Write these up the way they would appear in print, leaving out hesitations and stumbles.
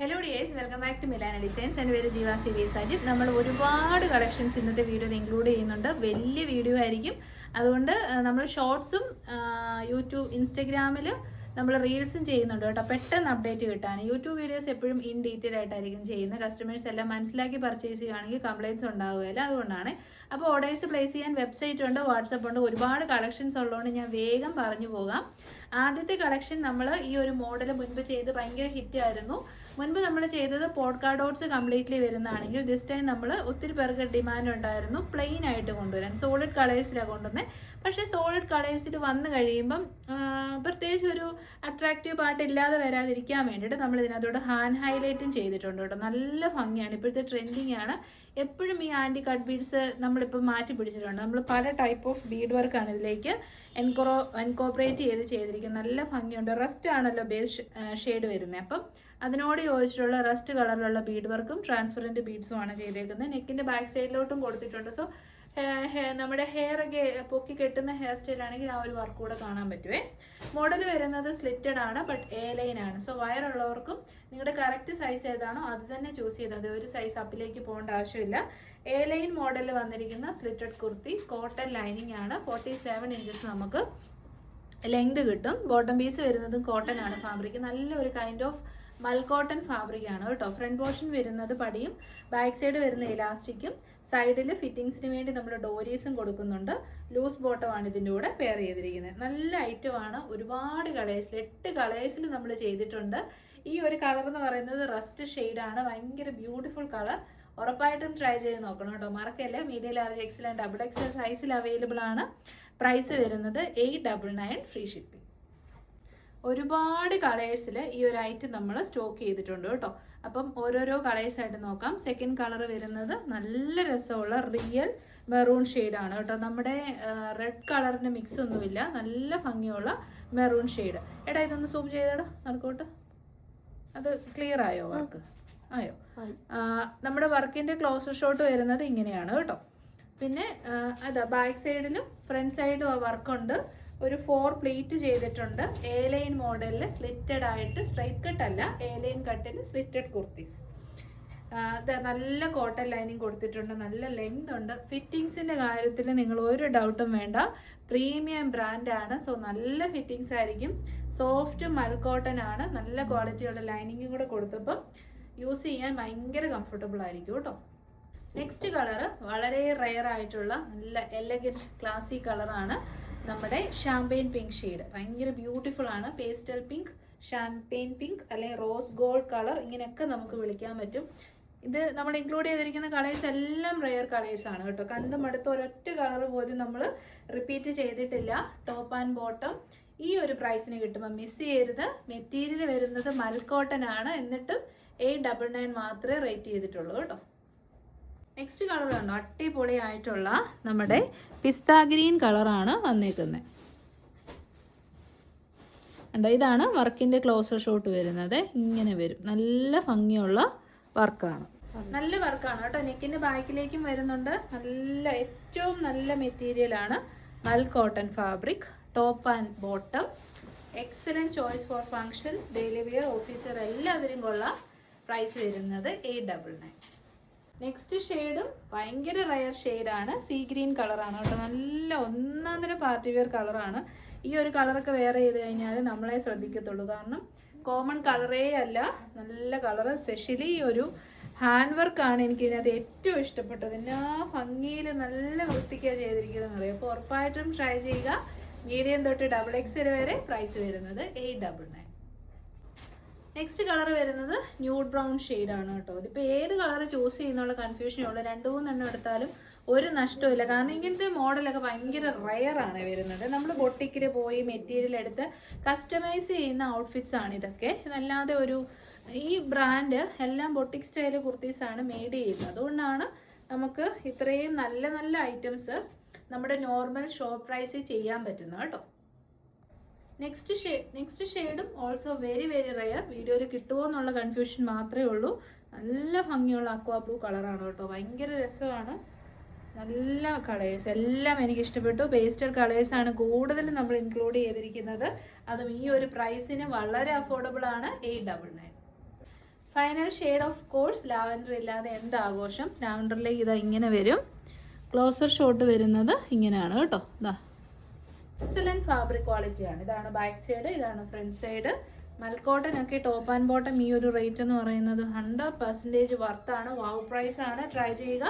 Hello dears, welcome back to Milana designs. എൻ്റെ പേര് ജീവ സി വി സജിത്. നമ്മൾ ഒരുപാട് കളക്ഷൻസ് ഇന്നത്തെ വീഡിയോയിൽ ഇൻക്ലൂഡ് ചെയ്യുന്നുണ്ട്. വലിയ വീഡിയോ ആയിരിക്കും. അതുകൊണ്ട് നമ്മൾ ഷോർട്സും യൂട്യൂബ് ഇൻസ്റ്റഗ്രാമിൽ നമ്മൾ റീൽസും ചെയ്യുന്നുണ്ട് കേട്ടോ, പെട്ടെന്ന് അപ്ഡേറ്റ് കിട്ടാൻ. യൂട്യൂബ് വീഡിയോസ് എപ്പോഴും ഇൻ ഡീറ്റെയിൽ ആയിട്ടായിരിക്കും ചെയ്യുന്നത്. കസ്റ്റമേഴ്സ് എല്ലാം മനസ്സിലാക്കി പർച്ചേസ് ചെയ്യുകയാണെങ്കിൽ കംപ്ലയിൻറ്റ്സ് ഉണ്ടാവുകയില്ല. അതുകൊണ്ടാണ്. അപ്പോൾ ഓർഡേഴ്സ് പ്ലേസ് ചെയ്യാൻ വെബ്സൈറ്റ് ഉണ്ട്, വാട്സപ്പ് ഉണ്ട്. ഒരുപാട് കളക്ഷൻസ് ഉള്ളതുകൊണ്ട് ഞാൻ വേഗം പറഞ്ഞു പോകാം. ആദ്യത്തെ കളക്ഷൻ നമ്മൾ ഈ ഒരു മോഡൽ മുൻപ് ചെയ്ത് ഭയങ്കര ഹിറ്റ് ആയിരുന്നു. മുൻപ് നമ്മൾ ചെയ്തത് പോഡ്കാ ഡോട്ട്സ് കംപ്ലീറ്റ്ലി വരുന്നതാണെങ്കിൽ ദിസ് ടൈം നമ്മൾ ഒത്തിരി പേർക്ക് ഡിമാൻഡ് ഉണ്ടായിരുന്നു പ്ലെയിൻ ആയിട്ട് കൊണ്ടുവരാൻ. സോളിഡ് കളേഴ്സിലാണ് കൊണ്ടുവന്നത്. പക്ഷേ സോളിഡ് കളേഴ്സിൽ വന്നു കഴിയുമ്പം പ്രത്യേകിച്ച് ഒരു അട്രാക്റ്റീവ് പാർട്ട് ഇല്ലാതെ വരാതിരിക്കാൻ വേണ്ടിയിട്ട് നമ്മൾ ഇതിനകത്തോട് ഹാൻഡ് ഹൈലൈറ്റും ചെയ്തിട്ടുണ്ട് കേട്ടോ. നല്ല ഭംഗിയാണ്, ഇപ്പോഴത്തെ ട്രെൻഡിങ് ആണ്. എപ്പോഴും ഈ ആൻറ്റി കട്ട് ബീഡ്സ് നമ്മളിപ്പോൾ മാറ്റി പിടിച്ചിട്ടുണ്ട്. നമ്മൾ പല ടൈപ്പ് ഓഫ് ബീഡ് വർക്കാണ് ഇതിലേക്ക് എൻകോപ്പറേറ്റ് ചെയ്തിരിക്കുന്നത്. നല്ല ഭംഗിയുണ്ട്. റസ്റ്റ് ആണല്ലോ ബേസ് ഷെയ്ഡ് വരുന്നത്. അപ്പം അതിനോട് യോജിച്ചിട്ടുള്ള റസ്റ്റ് കളറിലുള്ള ബീഡ് വർക്കും ട്രാൻസ്പെറൻറ്റ് ബീഡ്സും ആണ് ചെയ്തേക്കുന്നത്. നെക്കിൻ്റെ ബാക്ക് സൈഡിലോട്ടും കൊടുത്തിട്ടുണ്ട്. സോ നമ്മുടെ ഹെയർ ഒക്കെ പൊക്കി കെട്ടുന്ന ഹെയർ സ്റ്റൈലാണെങ്കിൽ ആ ഒരു വർക്ക് കൂടെ കാണാൻ പറ്റുമേ. മോഡൽ വരുന്നത് സ്ലിറ്റഡ് ആണ്, ബട്ട് എ ലൈൻ ആണ്. സോ വയറുള്ളവർക്കും നിങ്ങളുടെ കറക്റ്റ് സൈസ് ഏതാണോ അത് തന്നെ ചൂസ് ചെയ്താൽ ഒരു സൈസ് അപ്പിലേക്ക് പോകേണ്ട ആവശ്യമില്ല. എ ലൈൻ മോഡലിൽ വന്നിരിക്കുന്ന സ്ലിറ്റഡ് കുർത്തി, കോട്ടൺ ലൈനിങ് ആണ്. 47 ഇഞ്ചസ് നമുക്ക് ലെങ്ത് കിട്ടും. ബോട്ടം പീസ് വരുന്നത് കോട്ടൺ ആണ് ഫാബ്രിക്. നല്ലൊരു കൈൻഡ് ഓഫ് മൽക്കോട്ടൺ ഫാബ്രിക് ആണ് കേട്ടോ. ഫ്രണ്ട് പോർഷൻ വരുന്നത് പടിയും ബാക്ക് സൈഡ് വരുന്ന ഇലാസ്റ്റിക്കും സൈഡിൽ ഫിറ്റിങ്സിന് വേണ്ടി നമ്മൾ ഡോരീസും കൊടുക്കുന്നുണ്ട്. ലൂസ് ബോട്ടമാണ് ഇതിൻ്റെ കൂടെ പെയർ ചെയ്തിരിക്കുന്നത്. നല്ല ഐറ്റമാണ്. ഒരുപാട് കളേഴ്സിൽ 8 കളേഴ്സിൽ നമ്മൾ ചെയ്തിട്ടുണ്ട്. ഈ ഒരു കളർ എന്ന് പറയുന്നത് റസ്റ്റ് ഷെയ്ഡാണ്. ഭയങ്കര ബ്യൂട്ടിഫുൾ കളർ. ഉറപ്പായിട്ടും ട്രൈ ചെയ്ത് നോക്കണം കേട്ടോ, മറക്കല്ലേ. Medium, large, Excel and double XL സൈസിൽ അവൈലബിൾ ആണ്. പ്രൈസ് വരുന്നത് 899 ഫ്രീ ഷിപ്പിംഗ്. ഒരുപാട് കളേഴ്സിൽ ഈ ഒരു ഐറ്റം നമ്മൾ സ്റ്റോക്ക് ചെയ്തിട്ടുണ്ട് കേട്ടോ. അപ്പം ഓരോരോ കളേഴ്സായിട്ട് നോക്കാം. സെക്കൻഡ് കളർ വരുന്നത് നല്ല രസമുള്ള റിയൽ മെറൂൺ ഷെയ്ഡാണ് കേട്ടോ. നമ്മുടെ റെഡ് കളറിന് മിക്സ് ഒന്നുമില്ല. നല്ല ഭംഗിയുള്ള മെറൂൺ ഷെയ്ഡ്. എടാ ഇതൊന്ന് സൂം ചെയ്തേടാ നടക്കോട്ട്. അത് ക്ലിയർ ആയോ? വർക്ക് ആയോ? നമ്മുടെ വർക്കിൻ്റെ ക്ലോസർ ഷോട്ട് വരുന്നത് ഇങ്ങനെയാണ് കേട്ടോ. പിന്നെ അതാ ബാക്ക് സൈഡിലും ഫ്രണ്ട് സൈഡും ആ വർക്കുണ്ട്. ഒരു 4 പ്ലീറ്റ് ചെയ്തിട്ടുണ്ട്. എ ലൈൻ മോഡലിൽ സ്ലിറ്റഡ് ആയിട്ട്, സ്ട്രൈറ്റ് കട്ട് അല്ല, എ ലൈൻ കട്ടിൽ സ്ലിറ്റഡ് കുർത്തീസ്. നല്ല കോട്ടൺ ലൈനിങ് കൊടുത്തിട്ടുണ്ട്. നല്ല ലെങ്ത് ഉണ്ട്. ഫിറ്റിങ്സിൻ്റെ കാര്യത്തിൽ നിങ്ങൾ ഒരു ഡൗട്ടും വേണ്ട. പ്രീമിയം ബ്രാൻഡാണ്. സോ നല്ല ഫിറ്റിങ്സ് ആയിരിക്കും. സോഫ്റ്റ് മൽക്കോട്ടൺ ആണ്. നല്ല ക്വാളിറ്റിയുള്ള ലൈനിങ്ങും കൂടെ കൊടുത്തപ്പം യൂസ് ചെയ്യാൻ ഭയങ്കര കംഫർട്ടബിൾ ആയിരിക്കും കേട്ടോ. നെക്സ്റ്റ് കളറ് വളരെ റെയർ ആയിട്ടുള്ള നല്ല എലഗൻറ്റ് ക്ലാസി കളറാണ്. നമ്മുടെ ഷാമ്പെയിൻ പിങ്ക് ഷെയ്ഡ് ഭയങ്കര ബ്യൂട്ടിഫുൾ ആണ്. പേസ്റ്റൽ പിങ്ക്, ഷാമ്പെയിൻ പിങ്ക് അല്ലെങ്കിൽ റോസ് ഗോൾഡ് കളർ, ഇങ്ങനെയൊക്കെ നമുക്ക് വിളിക്കാൻ പറ്റും. ഇത് നമ്മൾ ഇൻക്ലൂഡ് ചെയ്തിരിക്കുന്ന കളേഴ്സ് എല്ലാം റെയർ കളേഴ്സ് ആണ് കേട്ടോ. കണ്ടും അടുത്ത ഒരൊറ്റ കളർ പോലും നമ്മൾ റിപ്പീറ്റ് ചെയ്തിട്ടില്ല. ടോപ്പ് ആൻഡ് ബോട്ടം ഈ ഒരു പ്രൈസിന് കിട്ടുമ്പോൾ മിസ് ചെയ്യരുത്. മെറ്റീരിയൽ വരുന്നത് മൽക്കോട്ടൺ ആണ്. എന്നിട്ടും 899 മാത്രമേ റേറ്റ് ചെയ്തിട്ടുള്ളൂ കേട്ടോ. നെക്സ്റ്റ് കളർ കണ്ടോ, അടിപൊളിയായിട്ടുള്ള നമ്മുടെ പിസ്ത ഗ്രീൻ കളറാണ് വന്നേക്കുന്നത്. കണ്ടോ, ഇതാണ് വർക്കിൻ്റെ ക്ലോസർ ഷോട്ട് വരുന്നത്. ഇങ്ങനെ വരും. നല്ല ഭംഗിയുള്ള വർക്കാണ്. നല്ല വർക്കാണ് കേട്ടോ. നെക്കിൻ്റെ ബാക്കിലേക്കും വരുന്നുണ്ട്. നല്ല ഏറ്റവും നല്ല മെറ്റീരിയലാണ്. Mul cotton fabric. Top and bottom excellent choice for functions, daily wear, ഓഫീസർ എല്ലാത്തിനും കൊള്ളാം. പ്രൈസ് വരുന്നത് 899. നെക്സ്റ്റ് ഷെയ്ഡും ഭയങ്കര റയർ ഷെയ്ഡാണ്. സീ ഗ്രീൻ കളറാണ് കേട്ടോ. നല്ല ഒന്നാന്തര പാർട്ടി വെയർ കളറാണ്. ഈ ഒരു കളറൊക്കെ വെയർ ചെയ്ത് കഴിഞ്ഞാൽ നമ്മളെ ശ്രദ്ധിക്കത്തുള്ളൂ. കാരണം കോമൺ കളറേ അല്ല. നല്ല കളറ്. സ്പെഷ്യലി ഈ ഒരു ഹാൻഡ് വർക്കാണ് എനിക്ക് ഇതിനകത്ത് ഏറ്റവും ഇഷ്ടപ്പെട്ടത്. എന്നാ ഭംഗിയിൽ നല്ല വൃത്തിക്കാണ് ചെയ്തിരിക്കുന്നതെന്ന് അറിയാം. അപ്പോൾ ഉറപ്പായിട്ടും ട്രൈ ചെയ്യുക. മീഡിയം തൊട്ട് ഡബിൾ എക്സൽ വരെ. പ്രൈസ് വരുന്നത് 899. നെക്സ്റ്റ് കളർ വരുന്നത് ന്യൂഡ് ബ്രൗൺ ഷെയ്ഡാണ് കേട്ടോ. ഇതിപ്പോൾ ഏത് കളർ ചൂസ് ചെയ്യുന്നുള്ള കൺഫ്യൂഷനേ ഉള്ളൂ. 2-3 എണ്ണം എടുത്താലും ഒരു നഷ്ടമില്ല. കാരണം ഇങ്ങനത്തെ മോഡലൊക്കെ ഭയങ്കര റയറാണ് വരുന്നത്. നമ്മൾ ബൊട്ടിക്കിൽ പോയി മെറ്റീരിയൽ എടുത്ത് കസ്റ്റമൈസ് ചെയ്യുന്ന ഔട്ട്ഫിറ്റ്സ് ആണ് ഇതൊക്കെ. ഇതല്ലാതെ ഈ ബ്രാൻഡ് എല്ലാം ബൊട്ടിക് സ്റ്റൈൽ കുർത്തീസാണ് മെയ്ഡ് ചെയ്യുന്നത്. അതുകൊണ്ടാണ് നമുക്ക് ഇത്രയും നല്ല നല്ല ഐറ്റംസ് നമ്മുടെ നോർമൽ ഷോപ്പ് പ്രൈസിൽ ചെയ്യാൻ പറ്റുന്നത് കേട്ടോ. നെക്സ്റ്റ് ഷെയ്ഡും ഓൾസോ വെരി വെരി റയർ. വീഡിയോയിൽ കിട്ടുമോ എന്നുള്ള കൺഫ്യൂഷൻ മാത്രമേ ഉള്ളൂ. നല്ല ഭംഗിയുള്ള അക്വാ ബ്ലൂ കളറാണ് കേട്ടോ. ഭയങ്കര രസമാണ്. നല്ല കളേഴ്സ് എല്ലാം എനിക്ക് ഇഷ്ടപ്പെട്ടു. പേസ്റ്റൽ കളേഴ്സാണ് കൂടുതലും നമ്മൾ ഇൻക്ലൂഡ് ചെയ്തിരിക്കുന്നത്. അതും ഈ ഒരു പ്രൈസിന് വളരെ അഫോർഡബിൾ ആണ്. 899. Final shade of course lavender ഇല്ലാതെ എന്ത് ആഘോഷം. ലാവൻഡറിലേക്ക് ഇതാ ഇങ്ങനെ വരും. ക്ലോസർ ഷോട്ട് വരുന്നത് ഇങ്ങനെയാണ് കേട്ടോ. ഇതാ എക്സലൻറ്റ് ഫാബ്രിക് ക്വാളിറ്റിയാണ്. ഇതാണ് ബാക്ക് സൈഡ്, ഇതാണ് ഫ്രണ്ട് സൈഡ്. മൽക്കോട്ടൻ ഒക്കെ ടോപ്പ് ആൻഡ് ബോട്ടം ഈ ഒരു റേറ്റ് എന്ന് പറയുന്നത് 100% വർത്താണ്. വാവ് പ്രൈസ് ആണ്. ട്രൈ ചെയ്യുക.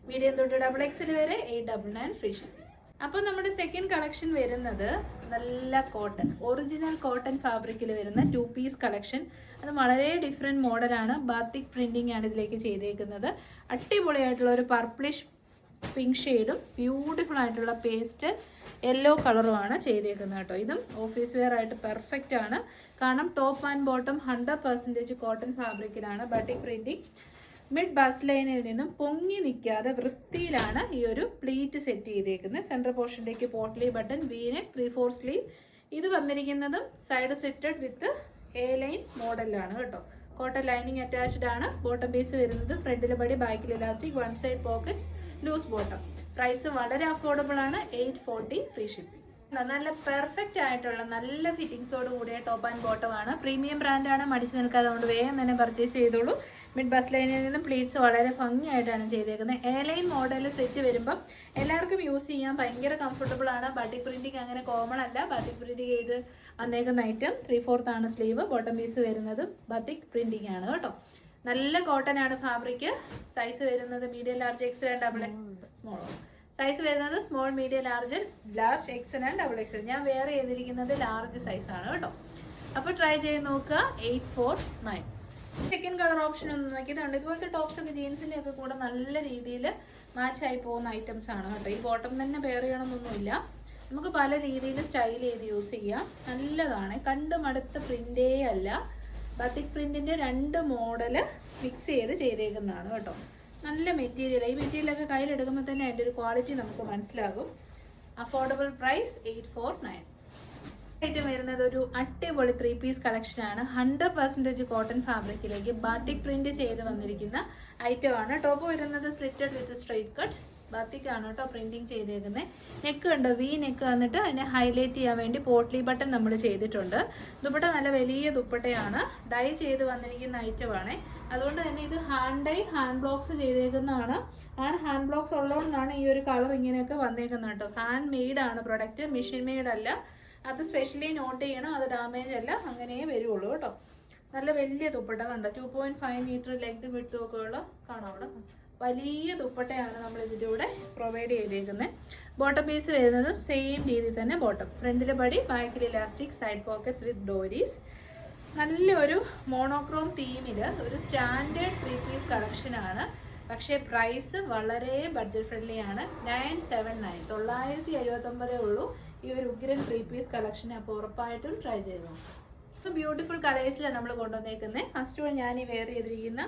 മീഡിയം തൊട്ട് XXL വരെ 899 ഫ്രീ ഷിപ്പിംഗ്. അപ്പോൾ നമ്മുടെ സെക്കൻഡ് കളക്ഷൻ വരുന്നത് നല്ല കോട്ടൺ, ഒറിജിനൽ കോട്ടൺ ഫാബ്രിക്കിൽ വരുന്ന 2 പീസ് കളക്ഷൻ. അത് വളരെ ഡിഫറെൻറ്റ് മോഡലാണ്. ബാത്തിക് പ്രിൻറ്റിംഗ് ആണ് ഇതിലേക്ക് ചെയ്തേക്കുന്നത്. അടിപൊളിയായിട്ടുള്ള ഒരു പർപ്പിളിഷ് പിങ്ക് ഷെയ്ഡും ബ്യൂട്ടിഫുൾ ആയിട്ടുള്ള പേസ്റ്റ് യെല്ലോ കളറുമാണ് ചെയ്തേക്കുന്നത് കേട്ടോ. ഇതും ഓഫീസ് വെയർ ആയിട്ട് പെർഫെക്റ്റ് ആണ്. കാരണം ടോപ്പ് ആൻഡ് ബോട്ടം 100% കോട്ടൺ ഫാബ്രിക്കിലാണ്. Batik printing. മിഡ് ബസ് ലൈനിൽ നിന്നും പൊങ്ങി നിൽക്കാതെ വൃത്തിയിലാണ് ഈ ഒരു പ്ലീറ്റ് സെറ്റ് ചെയ്തേക്കുന്നത്. സെൻട്രൽ പോർഷനിലേക്ക് പോട്ട്ലി ബട്ടൺ, വീനെക്ക്, 3/4 സ്ലീവ്. ഇത് വന്നിരിക്കുന്നതും സൈഡ് സെറ്റഡ് വിത്ത് എ ലൈൻ മോഡലാണ് കേട്ടോ. കോട്ടൺ ലൈനിങ് അറ്റാച്ച്ഡ് ആണ്. ബോട്ടം പീസ് വരുന്നത് ഫ്രണ്ടിലെ പടി, ബാക്കിൽ elastic, 1 side pockets, loose bottom. Price വളരെ അഫോർഡബിൾ ആണ്. 840 ഫ്രീ ഷിപ്പിംഗ്. നല്ല പെർഫെക്റ്റ് ആയിട്ടുള്ള നല്ല ഫിറ്റിംഗ്സോട് കൂടിയ ടോപ്പ് ആൻഡ് ബോട്ടം ആണ്. പ്രീമിയം ബ്രാൻഡാണ്. മടിച്ചു നിൽക്കാതെ അതുകൊണ്ട് വേഗം തന്നെ പർച്ചേസ് ചെയ്തോളൂ. മിഡ് ബസ് ലൈനിൽ നിന്നും പ്ലീറ്റ്സ് വളരെ ഭംഗിയായിട്ടാണ് ചെയ്തേക്കുന്നത്. എ ലൈൻ മോഡൽ സെറ്റ് വരുമ്പം എല്ലാവർക്കും യൂസ് ചെയ്യാൻ ഭയങ്കര കംഫർട്ടബിൾ ആണ്. ബാത്തിക് പ്രിൻറ്റിങ് അങ്ങനെ കോമൺ അല്ല. ബാത്തിക് പ്രിൻറ്റിങ് ചെയ്ത് വന്നേക്കുന്ന ഐറ്റം. 3/4 ആണ് സ്ലീവ്. ബോട്ടം പീസ് വരുന്നത് ബാത്തിക് പ്രിൻറ്റിംഗ് ആണ് കേട്ടോ. നല്ല കോട്ടൺ ആണ് ഫാബ്രിക്. സൈസ് വരുന്നത് medium, large, XL and double small. Size വരുന്നത് small, medium, large, XL and XXL. ഞാൻ വേറെ ചെയ്തിരിക്കുന്നത് ലാർജ് സൈസാണ് കേട്ടോ. അപ്പോൾ ട്രൈ ചെയ്ത് നോക്കുക. 849. സെക്കൻഡ് കളർ ഓപ്ഷൻ ഒന്ന് നോക്കിയതുണ്ട്. ഇതുപോലത്തെ ടോപ്സ് ഒക്കെ ജീൻസിൻ്റെ ഒക്കെ കൂടെ നല്ല രീതിയിൽ മാച്ചായി പോകുന്ന ഐറ്റംസ് ആണ് കേട്ടോ. ഈ ബോട്ടം തന്നെ പെയർ ചെയ്യണമെന്നൊന്നുമില്ല. നമുക്ക് പല രീതിയിൽ സ്റ്റൈൽ ചെയ്ത് യൂസ് ചെയ്യാം. നല്ലതാണ്. കണ്ട് മടുത്ത പ്രിൻ്റേ അല്ല. ബാത്തിക് പ്രിൻറ്റിൻ്റെ 2 മോഡല് മിക്സ് ചെയ്തേക്കുന്നതാണ് കേട്ടോ. നല്ല മെറ്റീരിയൽ. ഈ മെറ്റീരിയലൊക്കെ കയ്യിലെടുക്കുമ്പോൾ തന്നെ അതിൻ്റെ ഒരു ക്വാളിറ്റി നമുക്ക് മനസ്സിലാകും. Affordable price 849. ഐറ്റം വരുന്നത് ഒരു അടിപൊളി 3 പീസ് കളക്ഷനാണ്. 100% കോട്ടൺ ഫാബ്രിക്കിലേക്ക് ബാത്തിക് പ്രിന്റ് ചെയ്ത് വന്നിരിക്കുന്ന ഐറ്റമാണ്. ടോപ്പ് വരുന്നത് സ്ലിറ്റഡ് വിത്ത് സ്ട്രെയിറ്റ് കട്ട് ബാത്തിക് ആണ് കേട്ടോ പ്രിന്റിങ് ചെയ്തേക്കുന്നത്. നെക്ക് ഉണ്ട്, വി നെക്ക് വന്നിട്ട് അതിനെ ഹൈലൈറ്റ് ചെയ്യാൻ വേണ്ടി പോട്ട്ലി ബട്ടൺ നമ്മൾ ചെയ്തിട്ടുണ്ട്. ദുപ്പട്ട നല്ല വലിയ ദുപ്പട്ടയാണ്. ഡൈ ചെയ്ത് വന്നിരിക്കുന്ന ഐറ്റമാണ്. അതുകൊണ്ട് തന്നെ ഇത് ഹാൻഡ് ബ്ലോക്സ് ചെയ്തേക്കുന്നതാണ്. ഹാൻഡ് ബ്ലോക്സ് ഉള്ളതുകൊണ്ടാണ് ഈ ഒരു കളർ ഇങ്ങനെയൊക്കെ വന്നേക്കുന്നത് കേട്ടോ. ഹാൻഡ് മെയ്ഡ് ആണ് പ്രൊഡക്റ്റ്, മെഷീൻ മെയ്ഡ് അല്ല. അത് സ്പെഷ്യലി നോട്ട് ചെയ്യണം. അത് ഡാമേജ് അല്ല, അങ്ങനെ വരുള്ളൂ കേട്ടോ. നല്ല വലിയ ദുപ്പട്ട കണ്ടോ. 2.5 മീറ്റർ ലെങ്ത് വിട്ട് നോക്കുകയുള്ള കാണാം. അവിടെ വലിയ ദുപ്പട്ടയാണ് നമ്മൾ ഇതിൻ്റെ കൂടെ പ്രൊവൈഡ് ചെയ്തേക്കുന്നത്. ബോട്ടം പീസ് വരുന്നതും സെയിം രീതിയിൽ തന്നെ ബോട്ടം. ഫ്രണ്ടിലെ പടി, ബാക്കിൽ ഇലാസ്റ്റിക്, സൈഡ് പോക്കറ്റ്സ് വിത്ത് ഡോരീസ്. നല്ലൊരു മോണോക്രോം തീമിൽ ഒരു സ്റ്റാൻഡേർഡ് 3 പീസ് കളക്ഷനാണ്. പക്ഷേ പ്രൈസ് വളരെ ബഡ്ജറ്റ് ഫ്രണ്ട്ലി ആണ്. 979 979 ഉള്ളൂ ഈ ഒരു ഉഗ്രൻ 3 പീസ് കളക്ഷൻ. അപ്പോൾ ഉറപ്പായിട്ടും ട്രൈ ചെയ്ത് നോക്കാം. ബ്യൂട്ടിഫുൾ കളേഴ്സിലാണ് നമ്മൾ കൊണ്ടുവന്നേക്കുന്നത്. ഫസ്റ്റ് വൺ ഞാൻ ഈ വെയർ ചെയ്തിരിക്കുന്ന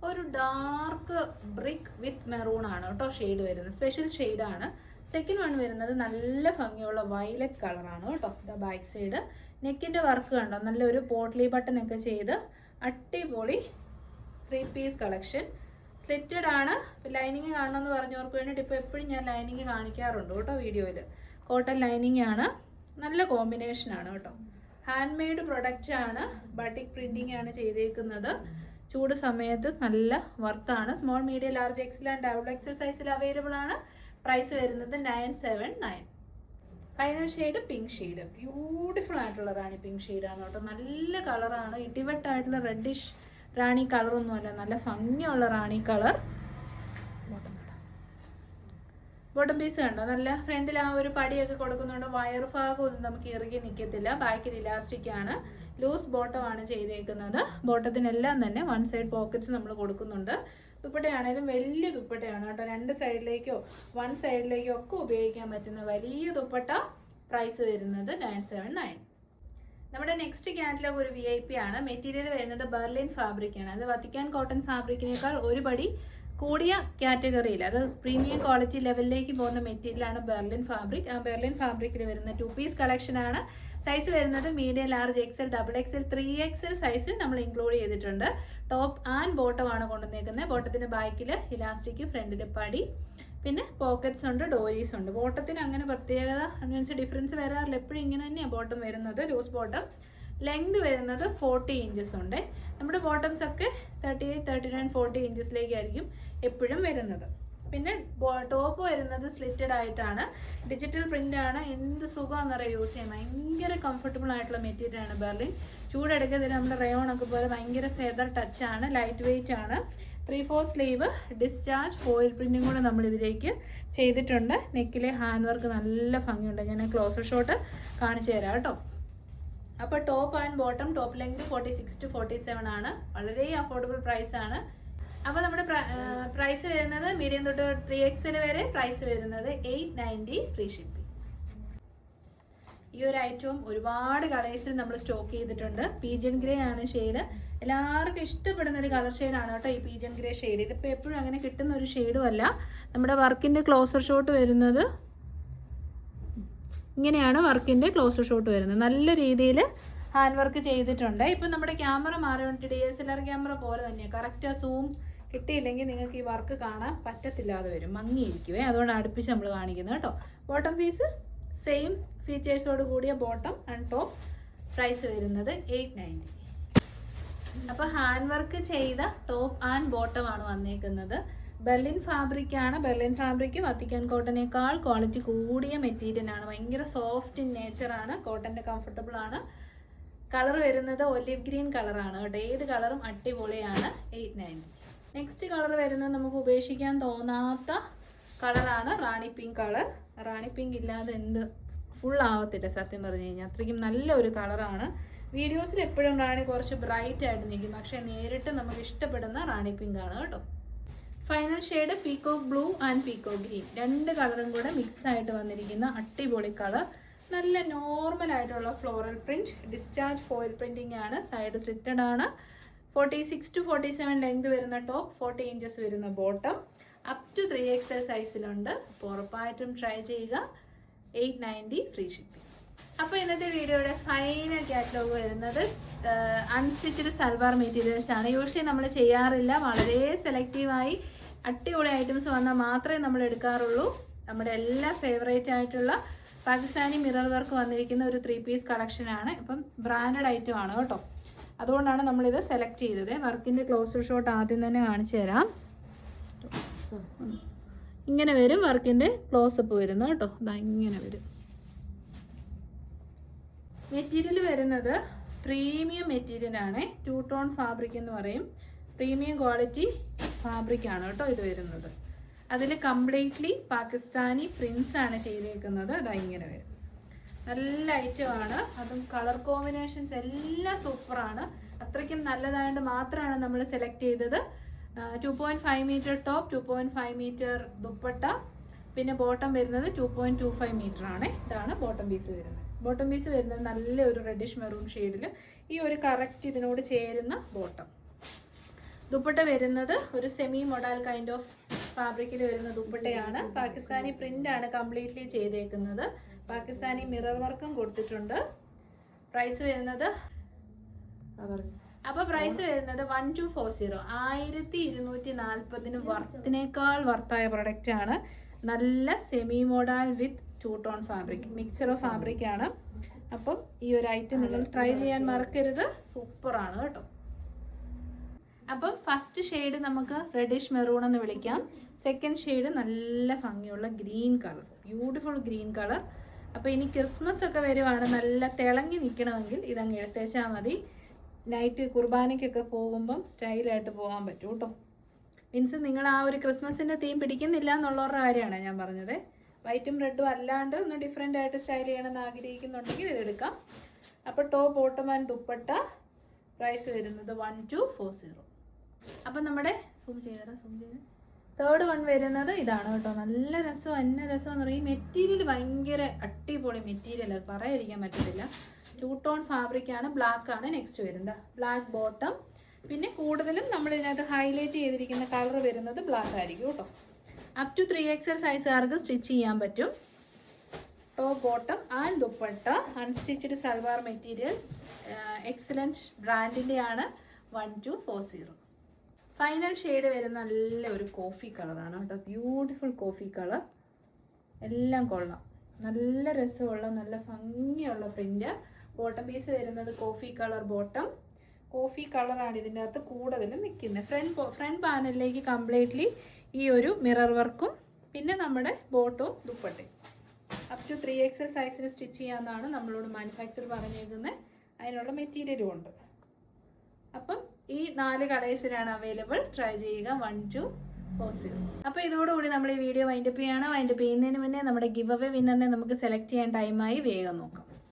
ഒരു ഡാർക്ക് ബ്രിക്ക് വിത്ത് മെറൂൺ ആണ് കേട്ടോ ഷെയ്ഡ് വരുന്നത്. സ്പെഷ്യൽ ഷെയ്ഡാണ്. സെക്കൻഡ് വൺ വരുന്നത് നല്ല ഭംഗിയുള്ള വയലറ്റ് കളറാണ് കേട്ടോ. ദ ബാക്ക് സൈഡ് നെക്കിൻ്റെ വർക്ക് കണ്ടോ. നല്ലൊരു പോട്ട്ലി ബട്ടൺ ഒക്കെ ചെയ്ത് അടിപൊളി 3 പീസ് കളക്ഷൻ. സ്ലിറ്റഡ് ആണ്. ലൈനിങ് കാണണമെന്ന് പറഞ്ഞവർക്ക് വേണ്ടിയിട്ട് ഇപ്പോൾ എപ്പോഴും ഞാൻ ലൈനിങ് കാണിക്കാറുണ്ട് കേട്ടോ വീഡിയോയിൽ. കോട്ടൺ ലൈനിങ് ആണ്. നല്ല കോമ്പിനേഷനാണ് കേട്ടോ. ഹാൻഡ് മെയ്ഡ് പ്രൊഡക്റ്റ് ആണ്. ബാത്തിക് പ്രിൻറ്റിംഗ് ആണ് ചെയ്തേക്കുന്നത്. ചൂട് സമയത്ത് നല്ല വർത്താണ്. Small, medium, large, XL and XXL സൈസിൽ അവൈലബിൾ ആണ്. പ്രൈസ് വരുന്നത് 979. Final shade pink shade. Beautiful ആയിട്ടുള്ള റാണി പിങ്ക് ഷെയ്ഡാണ് കേട്ടോ. നല്ല കളറാണ്. ഇടിവെട്ടായിട്ടുള്ള റെഡിഷ് റാണി കളറൊന്നുമല്ല, നല്ല ഭംഗിയുള്ള റാണി കളർ. ബോട്ടം പീസ് കണ്ടോ. നല്ല ഫ്രണ്ടിൽ ആ ഒരു പടിയൊക്കെ കൊടുക്കുന്നുണ്ട്. വയർ ഭാഗമൊന്നും നമുക്ക് ഇറുകി നിൽക്കത്തില്ല. ബാക്കിൽ ഇലാസ്റ്റിക് ആണ്. ലൂസ് ബോട്ടമാണ് ചെയ്തേക്കുന്നത്. ബോട്ടത്തിനെല്ലാം തന്നെ 1 സൈഡ് പോക്കറ്റ്സ് നമ്മൾ കൊടുക്കുന്നുണ്ട്. ദുപ്പട്ടയാണേലും വലിയ ദുപ്പട്ടയാണ് കേട്ടോ. 2 സൈഡിലേക്കോ 1 സൈഡിലേക്കോ ഒക്കെ ഉപയോഗിക്കാൻ പറ്റുന്ന വലിയ ദുപ്പട്ട. പ്രൈസ് വരുന്നത് 979. നമ്മുടെ നെക്സ്റ്റ് കാറ്റലോഗ് ഒരു VIP ആണ്. മെറ്റീരിയൽ വരുന്നത് ബെർലിൻ ഫാബ്രിക് ആണ്. അത് വത്തിക്കാൻ കോട്ടൺ ഫാബ്രിക്കിനേക്കാൾ ഒരു പടി കൂടിയ കാറ്റഗറിയിൽ, അത് പ്രീമിയം ക്വാളിറ്റി ലെവലിലേക്ക് പോകുന്ന മെറ്റീരിയലാണ് ബെർലിൻ ഫാബ്രിക്. ആ ബെർലിൻ ഫാബ്രിക്കിൽ വരുന്ന 2 പീസ് കളക്ഷൻ ആണ്. സൈസ് വരുന്നത് medium, large, XL, XXL, 3XL സൈസിൽ നമ്മൾ ഇൻക്ലൂഡ് ചെയ്തിട്ടുണ്ട്. ടോപ്പ് ആൻഡ് ബോട്ടം ആണ് കൊണ്ടുവന്നേക്കുന്നത്. ബോട്ടത്തിൻ്റെ ബാക്കിൽ ഇലാസ്റ്റിക്, ഫ്രണ്ടിൽ പടി, പിന്നെ പോക്കറ്റ്സ് ഉണ്ട്, ഡോരീസ് ഉണ്ട്. ബോട്ടത്തിന് അങ്ങനെ പ്രത്യേകത മീൻസ് ഡിഫറൻസ് വരാറില്ല. എപ്പോഴും ഇങ്ങനെ തന്നെയാണ് ബോട്ടം വരുന്നത്. Loose bottom. ലെങ്ത് വരുന്നത് 40 ഇഞ്ചസ് ഉണ്ട്. നമ്മുടെ ബോട്ടംസ് ഒക്കെ 38, 39, 40 ഇഞ്ചസിലേക്കായിരിക്കും എപ്പോഴും വരുന്നത്. പിന്നെ ടോപ്പ് വരുന്നത് സ്ലിറ്റഡ് ആയിട്ടാണ്, ഡിജിറ്റൽ പ്രിന്റ് ആണ്. എന്ത് സുഖമാണെന്നറിയാം യൂസ് ചെയ്യാൻ, ഭയങ്കര കംഫർട്ടബിൾ ആയിട്ടുള്ള മെറ്റീരിയൽ ആണ് ബെർലിൻ. ചൂടെടുക്കത്തിൽ നമ്മുടെ റയോൺ ഒക്കെ പോലെ ഭയങ്കര ഫെദർ ടച്ച് ആണ്, ലൈറ്റ് വെയിറ്റ് ആണ്. 3/4 സ്ലീവ് ഡിസ്ചാർജ് ഫോയിൽ പ്രിന്റും കൂടെ നമ്മൾ ഇതിലേക്ക് ചെയ്തിട്ടുണ്ട്. നെക്കിലെ ഹാൻഡ് വർക്ക് നല്ല ഭംഗിയുണ്ട്. ഞാൻ ക്ലോസർ ഷോട്ട് കാണിച്ചു തരാം കേട്ടോ. അപ്പോൾ top and bottom, top length 46 to 47 ആണ്. വളരെ അഫോർഡബിൾ പ്രൈസ് ആണ്. അപ്പോൾ നമ്മുടെ പ്രൈസ് വരുന്നത് മീഡിയം തൊട്ട് 3XL വരെ പ്രൈസ് വരുന്നത് 890 ഫ്രീ ഷിപ്പിംഗ്. ഈ ഒരു ഐറ്റവും ഒരുപാട് കളേഴ്സിൽ നമ്മൾ സ്റ്റോക്ക് ചെയ്തിട്ടുണ്ട്. പീജൻ ഗ്രേ ആണ് ഷെയ്ഡ്. എല്ലാവർക്കും ഇഷ്ടപ്പെടുന്ന ഒരു കളർ ഷെയ്ഡാണ് കേട്ടോ ഈ പീജൻ ഗ്രേ ഷെയ്ഡ്. ഇതിപ്പോൾ എപ്പോഴും അങ്ങനെ കിട്ടുന്ന ഒരു ഷെയ്ഡും അല്ല. നമ്മുടെ വർക്കിൻ്റെ ക്ലോസർ ഷോട്ട് വരുന്നത് ഇങ്ങനെയാണ്. വർക്കിൻ്റെ ക്ലോസർ ഷോട്ട് വരുന്നത് നല്ല രീതിയിൽ ഹാൻഡ് വർക്ക് ചെയ്തിട്ടുണ്ട്. ഇപ്പം നമ്മുടെ ക്യാമറ മാറിയിട്ട് DSLR ക്യാമറ പോലെ തന്നെയാണ്. കറക്റ്റ് ആ സൂം കിട്ടിയില്ലെങ്കിൽ നിങ്ങൾക്ക് ഈ വർക്ക് കാണാൻ പറ്റത്തില്ലാതെ വരും, മങ്ങിയിരിക്കുവേ. അതുകൊണ്ട് അടുപ്പിച്ച് നമ്മൾ കാണിക്കുന്നത് കേട്ടോ. ബോട്ടം പീസ് സെയിം ഫീച്ചേഴ്സോട് കൂടിയ ബോട്ടം ആൻഡ് ടോപ്പ്. പ്രൈസ് വരുന്നത് 890. അപ്പോൾ ഹാൻഡ് വർക്ക് ചെയ്ത ടോപ്പ് ആൻഡ് ബോട്ടം ആണ് വന്നേക്കുന്നത്. ബെർലിൻ ഫാബ്രിക് ആണ്. ബെർലിൻ ഫാബ്രിക് വത്തിക്കാൻ കോട്ടനേക്കാൾ ക്വാളിറ്റി കൂടിയ മെറ്റീരിയൽ ആണ്. ഭയങ്കര സോഫ്റ്റ് ഇൻ നേച്ചറാണ്. കോട്ടൻ്റെ കംഫർട്ടബിൾ ആണ്. കളർ വരുന്നത് ഒലിവ് ഗ്രീൻ കളറാണ് കേട്ടോ. ഏത് കളറും അടിപൊളിയാണ്. 890. നെക്സ്റ്റ് കളർ വരുന്നത് നമുക്ക് ഉപേക്ഷിക്കാൻ തോന്നാത്ത കളറാണ് റാണി പിങ്ക് കളർ. റാണി പിങ്ക് ഇല്ലാതെ എന്ത് ഫുൾ ആവത്തില്ല സത്യം പറഞ്ഞു കഴിഞ്ഞാൽ. അത്രയ്ക്കും നല്ലൊരു കളറാണ്. വീഡിയോസിൽ എപ്പോഴും റാണി കുറച്ച് ബ്രൈറ്റ് ആയിട്ട് നിൽക്കും, പക്ഷേ നേരിട്ട് നമുക്ക് ഇഷ്ടപ്പെടുന്ന റാണി പിങ്ക് ആണ് കേട്ടോ. Final shade peacock blue and peacock green, രണ്ട് കളറും കൂടെ മിക്സ് ആയിട്ട് വന്നിരിക്കുന്ന അടിപൊളി കളർ. നല്ല നോർമൽ ആയിട്ടുള്ള floral print, discharge foil printing ആണ്. സൈഡ് സ്ലിറ്റഡ് ആണ്. 46 to 47 ലെങ്ത് വരുന്ന ടോപ്പ്, 40 ഇഞ്ചസ് വരുന്ന ബോട്ടം, അപ് ടു 3XL സൈസിലുണ്ട്. അപ്പോൾ ഉറപ്പായിട്ടും ട്രൈ ചെയ്യുക. 890 ഫ്രീ ഷിപ്പിംഗ്. അപ്പോൾ ഇന്നത്തെ വീഡിയോയുടെ ഫൈനൽ കാറ്റലോഗ് വരുന്നത് അൺസ്റ്റിച്ചഡ് സൽവാർ മെറ്റീരിയൽസ് ആണ്. യൂഷ്വലി നമ്മൾ ചെയ്യാറില്ല. വളരെ സെലക്റ്റീവായി അടിപൊളി ഐറ്റംസ് വന്നാൽ മാത്രമേ നമ്മൾ എടുക്കാറുള്ളൂ. നമ്മുടെ എല്ലാ ഫേവറേറ്റ് ആയിട്ടുള്ള പാകിസ്ഥാനി മിറർ വർക്ക് വന്നിരിക്കുന്ന ഒരു 3 പീസ് കളക്ഷനാണ്. ഇപ്പം ബ്രാൻഡഡ് ഐറ്റം ആണ് കേട്ടോ. അതുകൊണ്ടാണ് നമ്മളിത് സെലക്ട് ചെയ്തത്. വർക്കിൻ്റെ ക്ലോസർ ഷോട്ട് ആദ്യം തന്നെ കാണിച്ചു തരാം. ഇങ്ങനെ വരും വർക്കിൻ്റെ ക്ലോസപ്പ് വരുന്നത് കേട്ടോ. ഇങ്ങനെ വരും. മെറ്റീരിയൽ വരുന്നത് പ്രീമിയം മെറ്റീരിയൽ ആണ്. 2 ടോൺ ഫാബ്രിക് എന്ന് പറയും. പ്രീമിയം ക്വാളിറ്റി ഫാബ്രിക് ആണ് കേട്ടോ ഇത് വരുന്നത്. അതിൽ കംപ്ലീറ്റ്ലി പാകിസ്ഥാനി പ്രിൻസ് ആണ് ചെയ്തേക്കുന്നത്. ഇങ്ങനെ വരും. നല്ല ഐറ്റമാണ്. അതും കളർ കോമ്പിനേഷൻസ് എല്ലാം സൂപ്പറാണ്. അത്രയ്ക്കും നല്ലതായതുകൊണ്ട് മാത്രമാണ് നമ്മൾ സെലക്ട് ചെയ്തത്. 2.5 മീറ്റർ ടോപ്പ്, 2.5 മീറ്റർ ദുപ്പട്ട, പിന്നെ ബോട്ടം വരുന്നത് 2.25 മീറ്റർ ആണ്. ഇതാണ് ബോട്ടം പീസ് വരുന്നത്. ബോട്ടം പീസ് വരുന്നത് നല്ല ഒരു റെഡിഷ് മെറൂൺ ഷെയ്ഡിൽ ഈ ഒരു കറക്റ്റ് ഇതിനോട് ചേരുന്ന ബോട്ടം. ദുപ്പട്ട വരുന്നത് ഒരു സെമി മൊഡാൽ കൈൻഡ് ഓഫ് ഫാബ്രിക്കിൽ വരുന്ന ദുപ്പട്ടയാണ്. പാകിസ്ഥാനി പ്രിന്റ് ആണ് കംപ്ലീറ്റ്ലി ചെയ്തേക്കുന്നത്. പാകിസ്ഥാനി മിറർ വർക്കും കൊടുത്തിട്ടുണ്ട്. പ്രൈസ് വരുന്നത് 1240. 1240 വർത്തിനേക്കാൾ വർത്തായ പ്രൊഡക്റ്റ് ആണ്. നല്ല semi model with 2 tone fabric, mixer of fabric ആണ്. അപ്പം ഈ ഒരു ഐറ്റം നിങ്ങൾ ട്രൈ ചെയ്യാൻ മറക്കരുത്. സൂപ്പറാണ് കേട്ടോ. അപ്പം ഫസ്റ്റ് ഷെയ്ഡ് നമുക്ക് റെഡിഷ് മെറൂൺ എന്ന് വിളിക്കാം. സെക്കൻഡ് ഷെയ്ഡ് നല്ല ഭംഗിയുള്ള green colour, beautiful green colour. അപ്പോൾ ഇനി ക്രിസ്മസ് ഒക്കെ വരുവാണ്, നല്ല തിളങ്ങി നിൽക്കണമെങ്കിൽ ഇതങ്ങ് എടുത്തേച്ചാൽ മതി. നൈറ്റ് കുർബാനയ്ക്കൊക്കെ പോകുമ്പം സ്റ്റൈലായിട്ട് പോകാൻ പറ്റും കേട്ടോ. മീൻസ് നിങ്ങൾ ആ ഒരു ക്രിസ്മസിൻ്റെ തീം പിടിക്കുന്നില്ല എന്നുള്ളവരുടെ കാര്യമാണ് ഞാൻ പറഞ്ഞത്. വൈറ്റും റെഡും അല്ലാണ്ട് ഒന്ന് ഡിഫറെൻ്റ് ആയിട്ട് സ്റ്റൈൽ ചെയ്യണമെന്ന് ആഗ്രഹിക്കുന്നുണ്ടെങ്കിൽ ഇതെടുക്കാം. അപ്പോൾ top bottom and dupatta. Price വരുന്നത് 1240. അപ്പം നമ്മുടെ സൂം ചെയ്ത് തേർഡ് വൺ വരുന്നത് ഇതാണ് കേട്ടോ. നല്ല രസം, എന്നെ രസമെന്ന് പറയും. ഈ മെറ്റീരിയൽ ഭയങ്കര അടിപൊളി മെറ്റീരിയൽ, അത് പറയാതിരിക്കാൻ പറ്റത്തില്ല. 2 ടോൺ ഫാബ്രിക് ആണ്. ബ്ലാക്ക് ആണ് നെക്സ്റ്റ് വരുന്നത്. Black bottom. പിന്നെ കൂടുതലും നമ്മൾ ഇതിനകത്ത് ഹൈലൈറ്റ് ചെയ്തിരിക്കുന്ന കളർ വരുന്നത് ബ്ലാക്ക് ആയിരിക്കും കേട്ടോ. അപ് ടു 3XL സൈസുകാർക്ക് സ്റ്റിച്ച് ചെയ്യാൻ പറ്റും. Top bottom and dupatta. Unstitched salwar materials. Excellent ബ്രാൻഡിൻ്റെ ആണ്. 1240. ഫൈനൽ ഷെയ്ഡ് വരുന്ന നല്ല ഒരു കോഫി കളറാണ് കേട്ടോ. Beautiful coffee colour. എല്ലാം കൊള്ളാം. നല്ല രസമുള്ള നല്ല ഭംഗിയുള്ള പ്രിൻ്റ്. ബോട്ടം പീസ് വരുന്നത് കോഫി കളർ ബോട്ടം. കോഫി കളറാണ് ഇതിൻ്റെ അകത്ത് കൂടുതൽ നിൽക്കുന്നത്. ഫ്രണ്ട് പാനലിലേക്ക് കംപ്ലീറ്റ്ലി ഈ ഒരു മിറർ വർക്കും പിന്നെ നമ്മുടെ ബോട്ടവും ദുപ്പട്ടയും അപ് ടു 3XL സൈസിന് സ്റ്റിച്ച് ചെയ്യാമെന്നാണ് നമ്മളോട് മാനുഫാക്ചർ പറഞ്ഞേക്കുന്നത്. അതിനുള്ള മെറ്റീരിയലും ഉണ്ട്. അപ്പം ഈ 4 കളേഴ്സിനാണ് അവൈലബിൾ. ട്രൈ ചെയ്യുക 1240. അപ്പോൾ ഇതോടുകൂടി നമ്മൾ ഈ വീഡിയോ വൈൻഡപ്പ് ചെയ്യാണ്. വൈൻഡപ്പ് ചെയ്യുന്നതിന് മുന്നേ നമ്മുടെ ഗിവ് അവേ വിന്നറിനെ നമുക്ക് സെലക്ട് ചെയ്യാൻ ടൈമായി. വേഗം നോക്കാം.